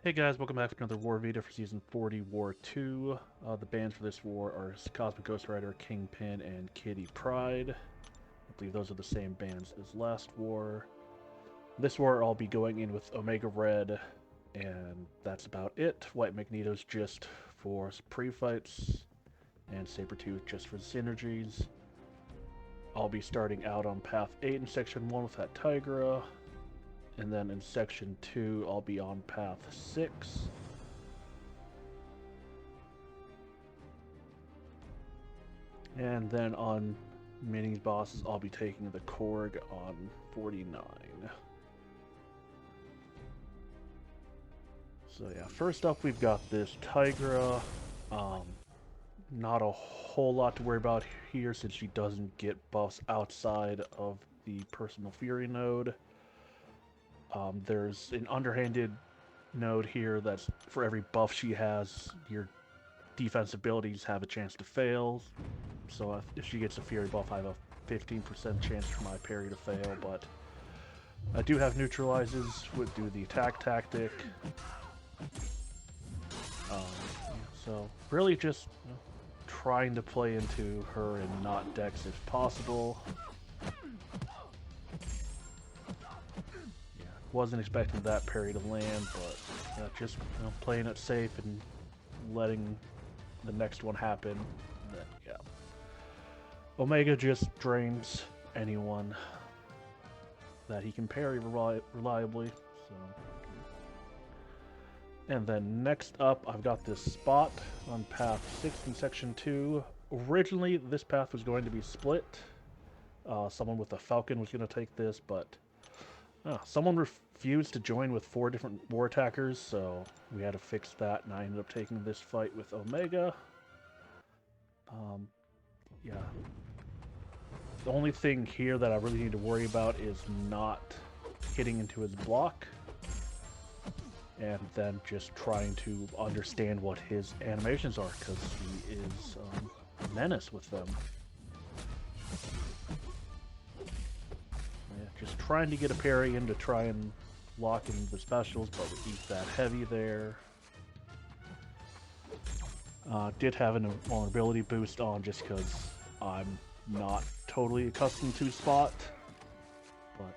Hey guys, welcome back to another war video for Season 40, War 2. The bands for this war are Cosmic Ghost Rider, Kingpin, and Kitty Pryde. I believe those are the same bands as last war. This war I'll be going in with Omega Red, and that's about it. White Magneto's just for pre-fights, and Sabretooth just for synergies. I'll be starting out on Path 8 in Section 1 with that Tigra, and then in Section 2 I'll be on Path 6. And then on minis bosses, I'll be taking the Korg on 49. So yeah, first up we've got this Tigra. Not a whole lot to worry about here since she doesn't get buffs outside of the Personal Fury node. There's an underhanded node here that's for every buff she has, your defense abilities have a chance to fail. So if she gets a Fury buff, I have a 15% chance for my parry to fail, but I do have neutralizes with do the attack tactic. So really just trying to play into her and not Dex if possible. Yeah, wasn't expecting that parry to land, but just playing it safe and letting the next one happen. And then, yeah. Omega just drains anyone that he can parry reliably. So. And then next up, I've got this spot on path 6 in section 2. Originally, this path was going to be split. Someone with a falcon was going to take this, but someone refused to join with 4 different war attackers, so we had to fix that, and I ended up taking this fight with Omega. Yeah. The only thing here that I really need to worry about is not hitting into his block, and then just trying to understand what his animations are, because he is a menace with them. Yeah, just trying to get a parry in to try and lock in the specials, but we eat that heavy there. Did have an vulnerability boost on just because I'm not totally accustomed to spot. But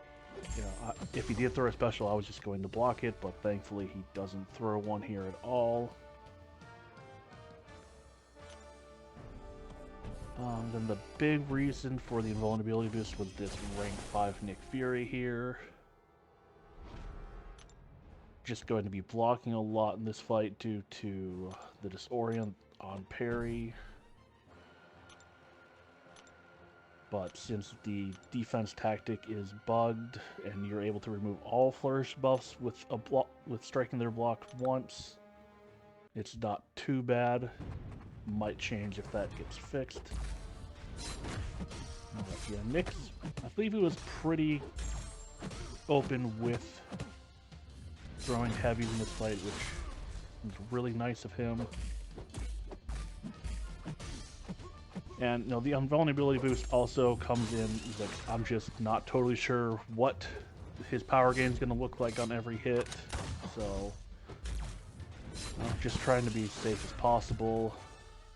if he did throw a special, I was just going to block it, but thankfully he doesn't throw one here at all. Then the big reason for the invulnerability boost was this rank 5 Nick Fury here. Just going to be blocking a lot in this fight due to the disorient on parry. But since the defense tactic is bugged and you're able to remove all flourish buffs with striking their block once, it's not too bad. Might change if that gets fixed. Yeah, Nick's, I believe he was pretty open with throwing heavies in this fight, which was really nice of him. And the invulnerability boost also comes in. He's like, I'm just not totally sure what his power gain is going to look like on every hit, so just trying to be as safe as possible.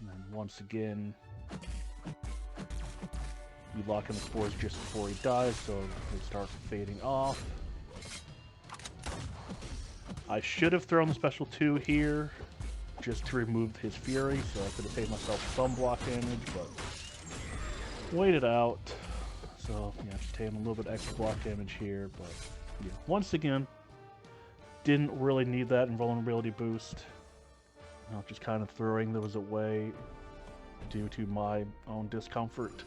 And then once again, you lock in the spores just before he dies, so they start fading off. I should have thrown the special 2 here, just to remove his fury, so I could have saved myself some block damage, but waited out. So yeah, just taking a little bit extra block damage here, but yeah, once again, didn't really need that invulnerability boost. Just kind of throwing those away due to my own discomfort.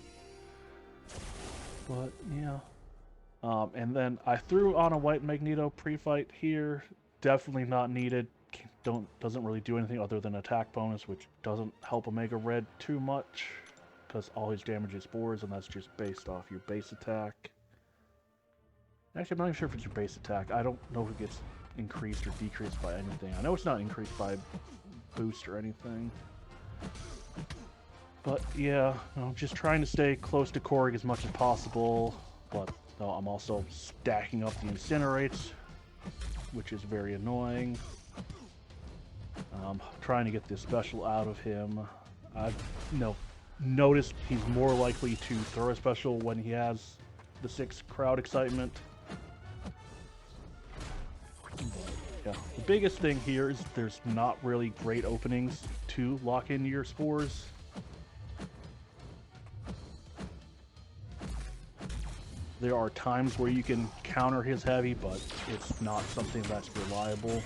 But yeah. And then I threw on a white Magneto pre-fight here. Definitely not needed. Doesn't really do anything other than attack bonus, which doesn't help Omega Red too much, because all his damage is spores, and that's just based off your base attack. Actually, I'm not even sure if it's your base attack. I don't know if it gets increased or decreased by anything. I know it's not increased by boost or anything. But yeah, just trying to stay close to Korg as much as possible, but I'm also stacking up the incinerates, which is very annoying. Trying to get this special out of him. I've noticed he's more likely to throw a special when he has the 6 crowd excitement. Yeah, the biggest thing here is there's not really great openings to lock in your spores. There are times where you can counter his heavy, but it's not something that's reliable.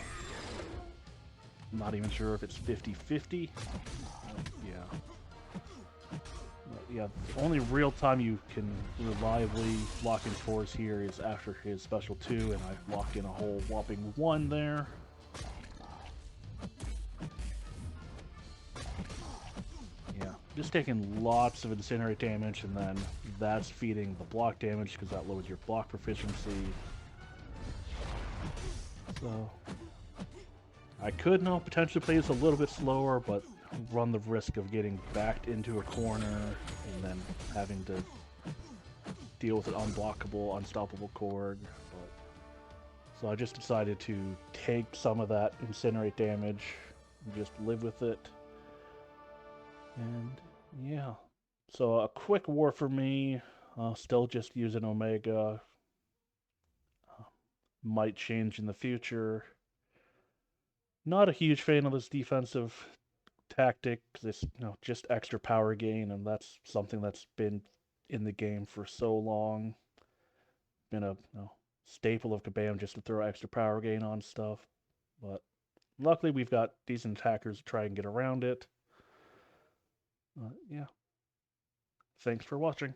I'm not even sure if it's 50-50. Yeah, the only real time you can reliably lock in spores here is after his special 2, and I've locked in a whole whopping 1 there. Yeah, just taking lots of incinerate damage, and then that's feeding the block damage because that lowers your block proficiency. So I could now potentially play this a little bit slower, but run the risk of getting backed into a corner and then having to deal with an unblockable, unstoppable Korg. So I just decided to take some of that incinerate damage and just live with it. And yeah, so a quick war for me. Still just using Omega. Might change in the future. Not a huge fan of this defensive tactic, this just extra power gain, and that's something that's been in the game for so long. Been a staple of Kabam just to throw extra power gain on stuff. But luckily we've got decent attackers to try and get around it. Yeah. Thanks for watching.